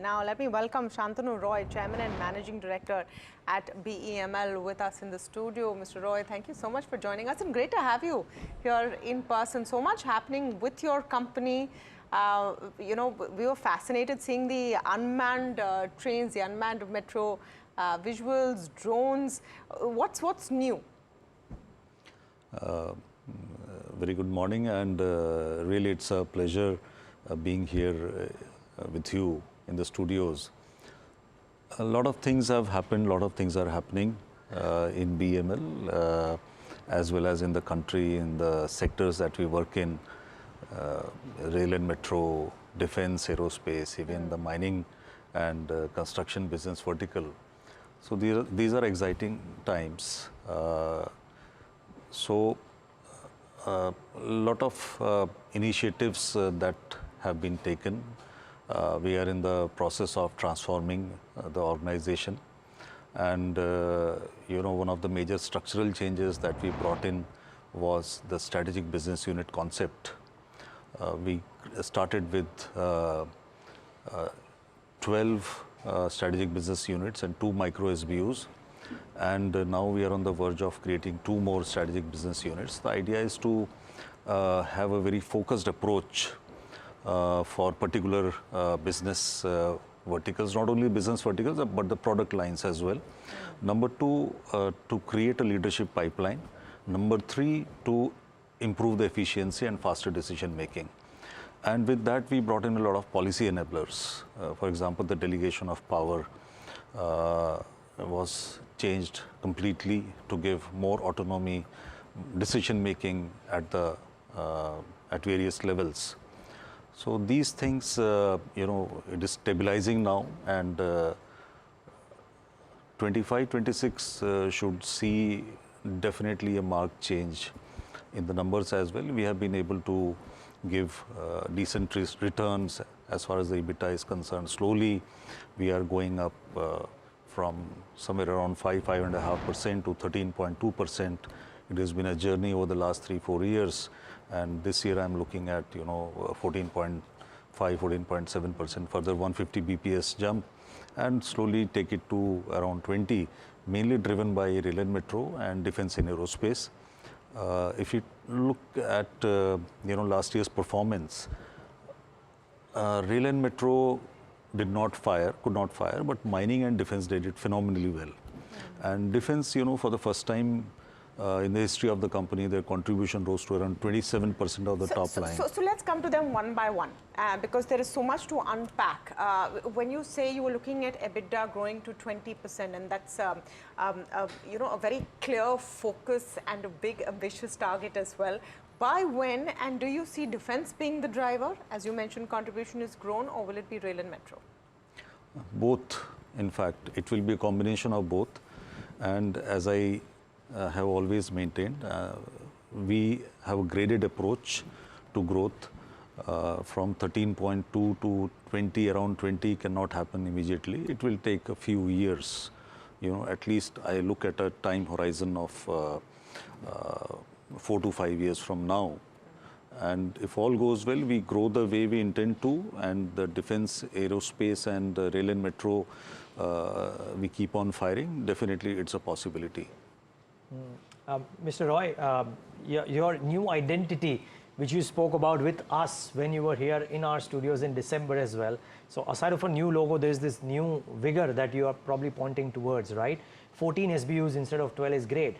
Now, let me welcome Shantanu Roy, Chairman and Managing Director at BEML, with us in the studio. Mr. Roy, thank you so much for joining us, and great to have you here in person. So much happening with your company. We were fascinated seeing the unmanned trains, the unmanned metro visuals, drones. What's new? Very good morning, and really it's a pleasure being here with you in the studios. A lot of things have happened, a lot of things are happening in BEML as well as in the country, in the sectors that we work in, rail and metro, defense, aerospace, even the mining and construction business vertical. So these are exciting times. A lot of initiatives that have been taken. We are in the process of transforming the organization, and one of the major structural changes that we brought in was the strategic business unit concept. We started with 12 strategic business units and 2 micro SBUs. And now we are on the verge of creating 2 more strategic business units. The idea is to have a very focused approach for particular business verticals, not only business verticals, but the product lines as well. Number 2, to create a leadership pipeline. Number 3, to improve the efficiency and faster decision making. And with that, we brought in a lot of policy enablers. For example, the delegation of power was changed completely to give more autonomy, decision making at various levels. So these things, it is stabilizing now, and 25-26 should see definitely a marked change in the numbers as well. We have been able to give decent returns as far as the EBITDA is concerned. Slowly, we are going up from somewhere around 5.5% to 13.2%. It has been a journey over the last 3-4 years, and this year I'm looking at 14.5, 14.7%, further 150 BPS jump, and slowly take it to around 20, mainly driven by rail and metro and defense and aerospace. If you look at last year's performance, rail and metro could not fire, but mining and defense did it phenomenally well. And defense, for the first time in the history of the company, their contribution rose to around 27% of the top line. So let's come to them one by one, because there is so much to unpack. When you say you were looking at EBITDA growing to 20%, and that's a very clear focus and a big ambitious target as well. By when, and do you see defense being the driver? As you mentioned, contribution is grown, or will it be rail and metro? Both, in fact. It will be a combination of both. And as I have always maintained, we have a graded approach to growth. From 13.2 to 20, around 20 cannot happen immediately. It will take a few years. At least I look at a time horizon of 4 to 5 years from now. And if all goes well, we grow the way we intend to, and the defense, aerospace and rail and metro, we keep on firing. Definitely, it's a possibility. Mr. Roy, your new identity, which you spoke about with us when you were here in our studios in December as well. So aside of a new logo, there's this new vigor that you are probably pointing towards, right? 14 SBUs instead of 12 is great.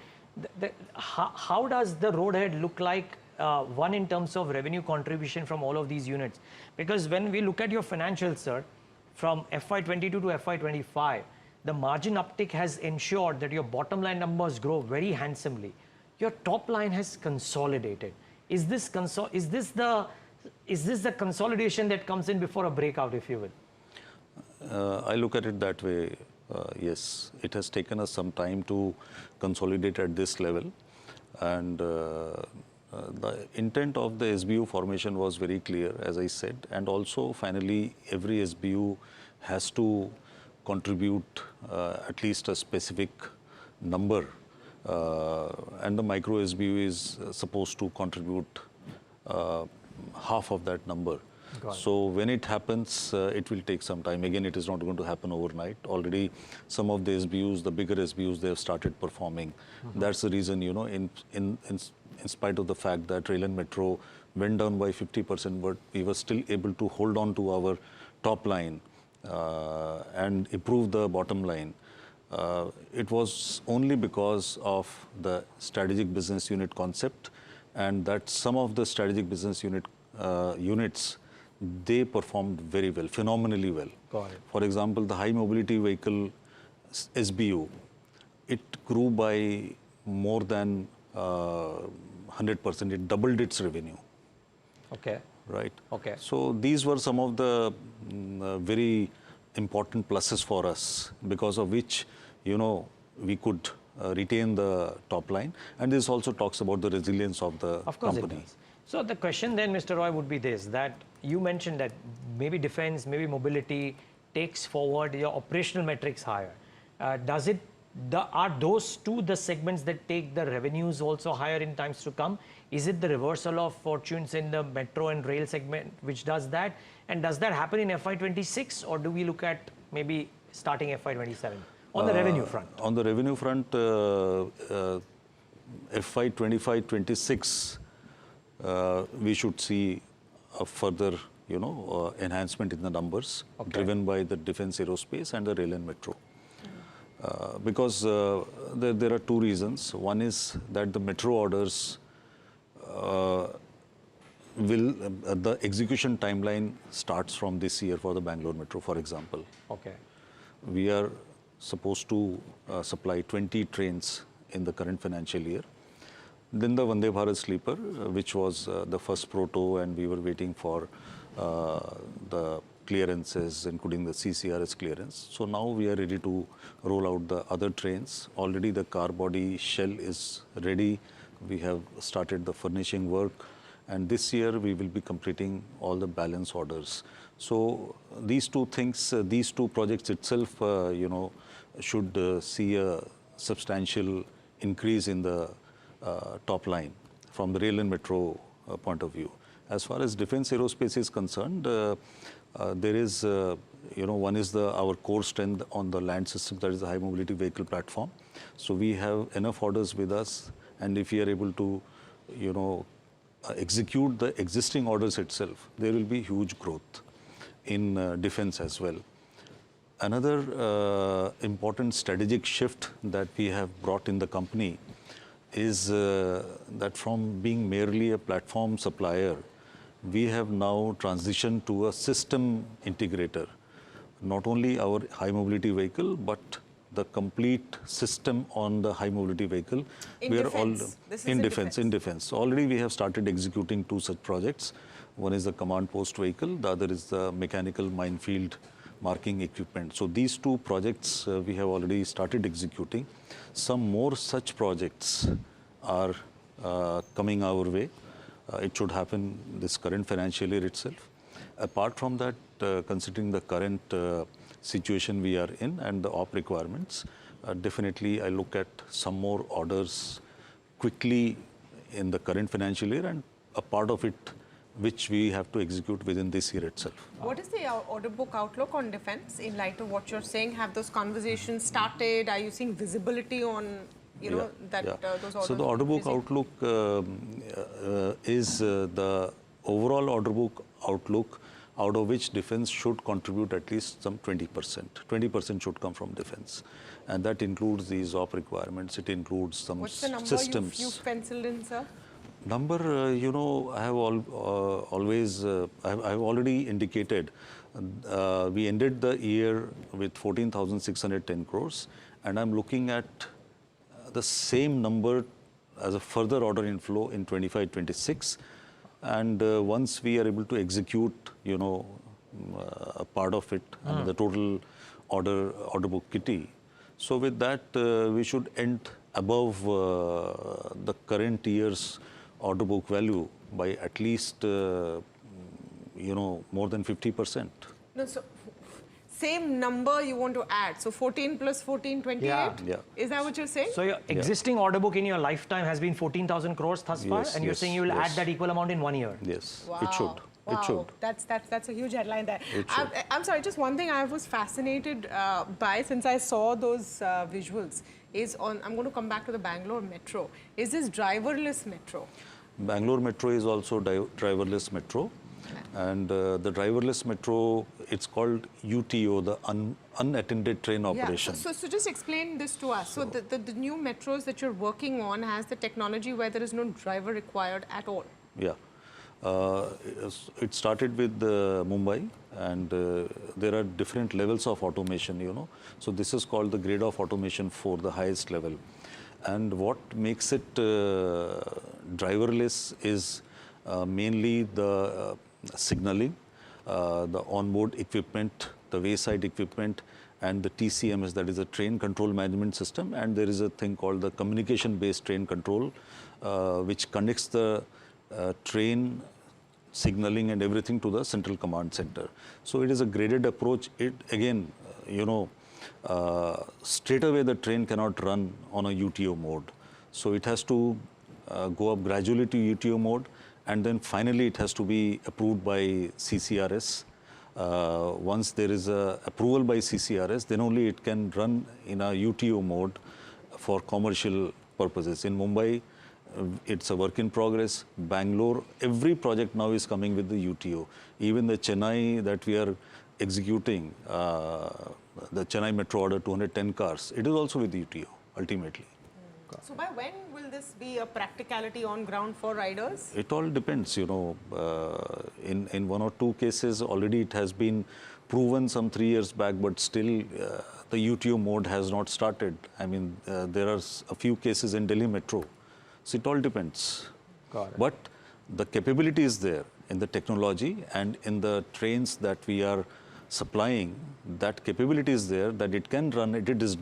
How does the road ahead look like, one, in terms of revenue contribution from all of these units? Because when we look at your financials, sir, from FY22 to FY25, the margin uptick has ensured that your bottom line numbers grow very handsomely. Your top line has consolidated. Is this the consolidation that comes in before a breakout, if you will? I look at it that way. Yes, it has taken us some time to consolidate at this level, and the intent of the SBU formation was very clear, as I said, and also finally every SBU has to contribute at least a specific number, and the micro SBU is supposed to contribute half of that number. Got it. So when it happens, it will take some time. Again, it is not going to happen overnight. Already some of the SBUs, the bigger SBUs, they have started performing. That's the reason, you know, in spite of the fact that rail and metro went down by 50%, but we were still able to hold on to our top line and improve the bottom line. It was only because of the strategic business unit concept, and that some of the strategic business units, they performed very well, phenomenally well. Got it. For example, the high mobility vehicle SBU, it grew by more than 100%. It doubled its revenue. Okay. Right. Okay. So these were some of the very important pluses for us, because of which, you know, we could retain the top line. And this also talks about the resilience of the Of course company. it does. So the question then, Mr. Roy, would be this, that you mentioned that maybe defense, maybe mobility takes forward your operational metrics higher. Are those two the segments that take the revenues also higher in times to come? Is it the reversal of fortunes in the metro and rail segment which does that? And does that happen in FY26, or do we look at maybe starting FY27 on the revenue front? On the revenue front, FY25-26, we should see a further, you know, enhancement in the numbers, driven by the defense, aerospace, and the rail and metro. Because there are two reasons. One is that the metro orders the execution timeline starts from this year for the Bangalore Metro, for example. Okay. We are supposed to supply 20 trains in the current financial year. Then the Vande Bharat sleeper, which was the first proto, and we were waiting for the clearances, including the CCRS clearance. So now we are ready to roll out the other trains. Already the car body shell is ready. We have started the furnishing work. And this year we will be completing all the balance orders. So these two things, these two projects itself, you know, should see a substantial increase in the top line from the rail and metro point of view. As far as defense aerospace is concerned, there is, you know, one is our core strength on the land system, that is the high mobility vehicle platform. So we have enough orders with us, and if we are able to, you know, execute the existing orders itself, there will be huge growth in defense as well. Another important strategic shift that we have brought in the company is that from being merely a platform supplier, we have now transitioned to a system integrator. Not only our high mobility vehicle, but the complete system on the high mobility vehicle. In defense? This is In defense. Already we have started executing two such projects. One is the command post vehicle, the other is the mechanical minefield marking equipment. So these two projects we have already started executing. Some more such projects are coming our way. It should happen this current financial year itself. Apart from that, considering the current situation we are in and the op requirements, definitely I look at some more orders quickly in the current financial year, and a part of it which we have to execute within this year itself. What is the order book outlook on defense in light of what you're saying? Have those conversations started? Are you seeing visibility on, you know, those orders? So the order book outlook is the overall order book outlook, out of which defense should contribute at least some 20%. 20% should come from defense. And that includes these op requirements. It includes some What's the number systems. you've penciled in, sir? Number, you know, I have I've already indicated. We ended the year with 14,610 crores, and I'm looking at the same number as a further order inflow in 25-26. And once we are able to execute, you know, a part of it, and the total order book kitty. So with that, we should end above the current year's order book value by at least, you know, more than 50%. No, so same number you want to add. So 14 plus 14, 28? Yeah. Is that what you're saying? So your existing order book in your lifetime has been 14,000 crores thus far, Yes, and you're yes, saying you will add yes. that equal amount in 1 year? Yes, Wow. it should. Wow, It should. that's a huge headline there. It should. I'm sorry, just one thing I was fascinated by since I saw those visuals is on, I'm going to come back to the Bangalore Metro. Is this driverless metro? Bangalore Metro is also driverless metro. And the driverless metro, it's called UTO, the unattended train operation. Yeah, so just explain this to us. So the new metros that you're working on has the technology where there is no driver required at all. Yeah. It started with Mumbai, and there are different levels of automation, you know. So this is called the grade of automation 4, the highest level. And what makes it driverless is mainly the signaling, the onboard equipment, the wayside equipment, and the TCMS, that is a train control management system. And there is a thing called the communication-based train control, which connects the train signaling and everything to the central command center. So it is a graded approach. It again, you know, straight away the train cannot run on a UTO mode. So it has to go up gradually to UTO mode, and then finally it has to be approved by CCRS. Once there is a approval by CCRS, then only it can run in a UTO mode for commercial purposes. In Mumbai, it's a work in progress. Bangalore, every project now is coming with the UTO. Even the Chennai that we are executing, the Chennai Metro order, 210 cars, it is also with UTO ultimately. So by when will this be a practicality on ground for riders? It all depends, you know. In one or two cases already it has been proven some 3 years back, but still the UTO mode has not started. I mean, there are a few cases in Delhi Metro. So it all depends. Got it. But the capability is there in the technology and in the trains that we are supplying. That capability is there that it can run. It is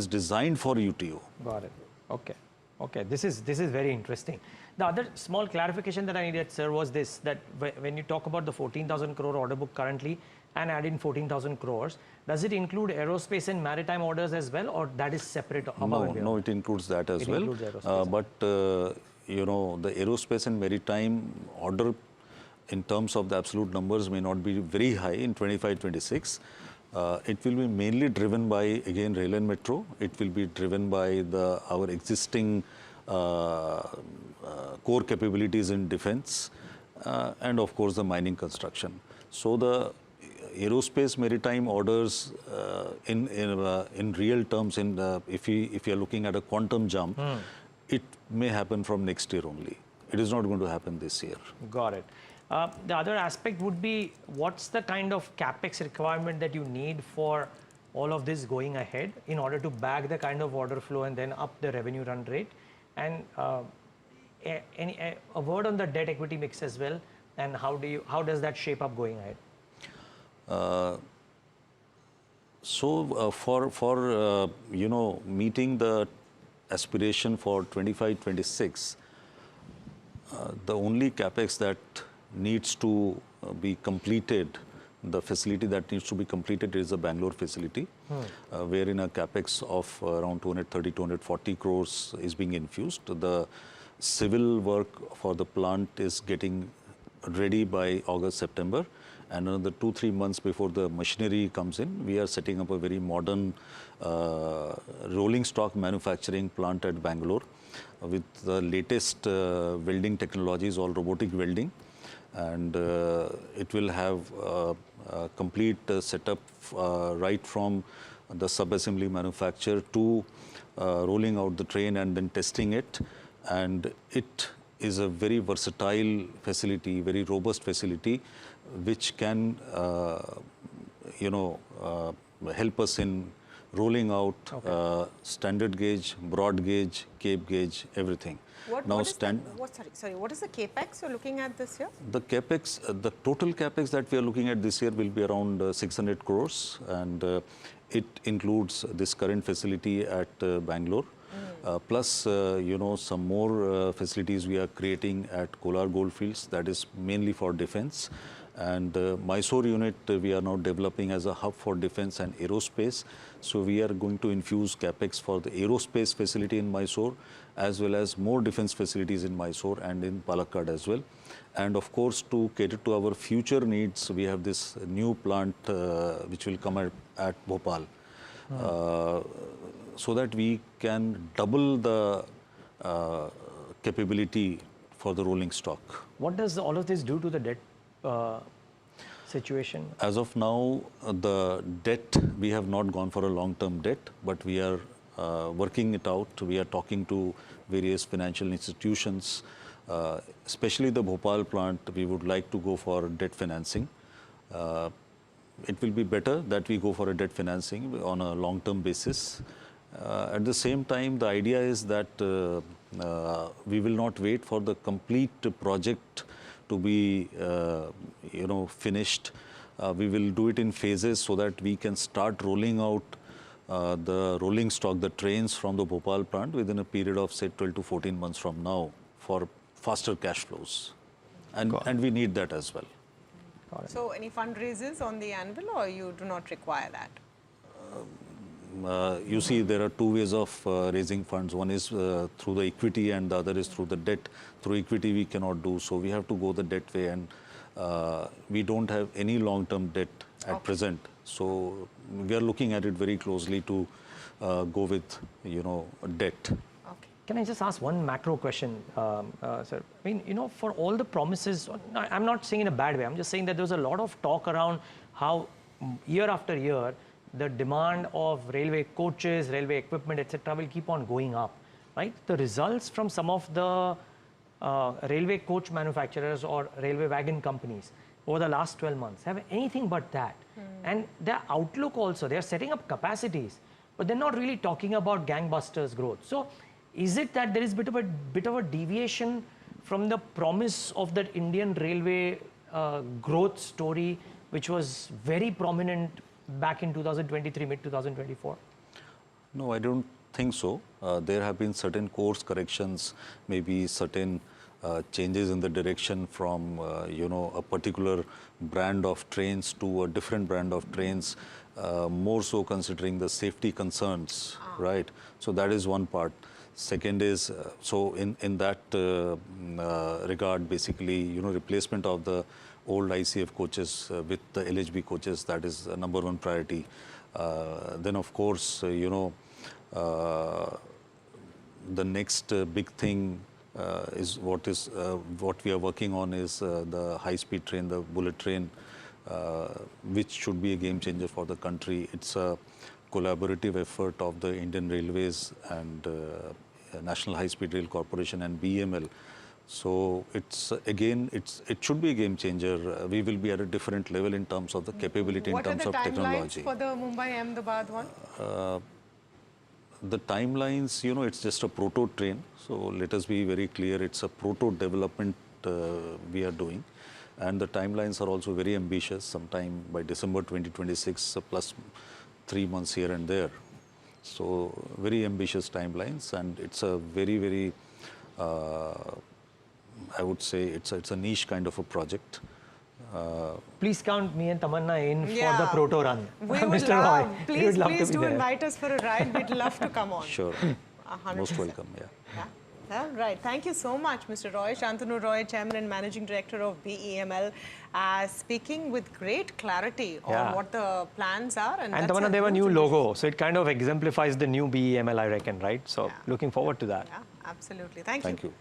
designed for UTO. Got it. Okay. Okay. This is very interesting. The other small clarification that I needed, sir, was this: that when you talk about the 14,000 crore order book currently and add in 14,000 crores, does it include aerospace and maritime orders as well, or that is separate? No, it includes that as well. Includes aerospace. But you know, the aerospace and maritime order, in terms of the absolute numbers, may not be very high in 25-26. It will be mainly driven by, again, rail and metro. It will be driven by our existing core capabilities in defense, and of course the mining construction. So the aerospace maritime orders in real terms, if you are looking at a quantum jump, it may happen from next year only. It is not going to happen this year. Got it. The other aspect would be, what's the kind of capex requirement that you need for all of this going ahead in order to back the kind of order flow and then up the revenue run rate? And a word on the debt equity mix as well, and how does that shape up going ahead? For you know, meeting the aspiration for 25-26, the only capex that needs to be completed, the facility that needs to be completed is the Bangalore facility, wherein a capex of around 230-240 crores is being infused. The civil work for the plant is getting ready by August, September, and another 2-3 months before the machinery comes in, we are setting up a very modern rolling stock manufacturing plant at Bangalore with the latest welding technologies, all robotic welding. And it will have a complete setup right from the sub-assembly manufacture to rolling out the train and then testing it. And it is a very versatile facility, very robust facility, which can, you know, help us in rolling out standard gauge, broad gauge, cape gauge, everything. What is the capex you're looking at this year? The capex, the total capex that we are looking at this year will be around 600 crores, and it includes this current facility at Bangalore, plus you know, some more facilities we are creating at Kolar Goldfields, that is mainly for defense, And Mysore unit we are now developing as a hub for defense and aerospace. So we are going to infuse capex for the aerospace facility in Mysore, as well as more defense facilities in Mysore and in Palakkad as well. And of course, to cater to our future needs, we have this new plant which will come at Bhopal, so that we can double the capability for the rolling stock. What does all of this do to the debt situation? As of now, the debt, we have not gone for a long-term debt, but we are working it out. We are talking to various financial institutions, especially the Bhopal plant. We would like to go for debt financing. It will be better that we go for a debt financing on a long-term basis. At the same time, the idea is that we will not wait for the complete project to be finished. We will do it in phases so that we can start rolling out the rolling stock, the trains from the Bhopal plant within a period of say 12 to 14 months from now for faster cash flows. And we need that as well. So any fundraisers on the anvil, or you do not require that? You see, there are two ways of raising funds. One is through the equity and the other is through the debt. Through equity we cannot do, so we have to go the debt way, and we don't have any long-term debt at present. So we are looking at it very closely to go with, debt. Can I just ask one macro question, sir? I mean, for all the promises, I'm not saying in a bad way, I'm just saying that there was a lot of talk around how year after year, the demand of railway coaches, railway equipment, etc., will keep on going up, right? The results from some of the railway coach manufacturers or railway wagon companies over the last 12 months have anything but that. And their outlook also, they're setting up capacities, but they're not really talking about gangbusters growth. So is it that there is bit of a deviation from the promise of that Indian railway growth story, which was very prominent back in 2023, mid 2024? No, I don't think so. There have been certain course corrections, maybe certain changes in the direction from a particular brand of trains to a different brand of trains, more so considering the safety concerns, right? So that is one part. Second is, so in that regard, basically, replacement of the old ICF coaches with the LHB coaches, that is number one priority. Then, of course, the next big thing is what we are working on is the high-speed train, the bullet train, which should be a game changer for the country. It's a collaborative effort of the Indian Railways and National High Speed Rail Corporation and BEML. So it's again, it should be a game changer. We will be at a different level in terms of the capability, in terms of technology. What are the timelines for the Mumbai-Ahmedabad one? The timelines, it's just a proto train. So let us be very clear, it's a proto development we are doing. And the timelines are also very ambitious, sometime by December 2026, plus 3 months here and there. So very ambitious timelines, and it's a very, very, I would say it's a niche kind of a project. Please count me and Tamanna in for the proto run. Mr. Roy. Please do invite us for a ride. We'd love to come on. Sure. 100%. Most welcome, yeah. All right. Thank you so much, Mr. Roy. Shantanu Roy, Chairman and Managing Director of BEML, speaking with great clarity on what the plans are. And Tamanna, they have a new logo, so it kind of exemplifies the new BEML, I reckon, right? So looking forward to that. Yeah, absolutely. Thank you. Thank you.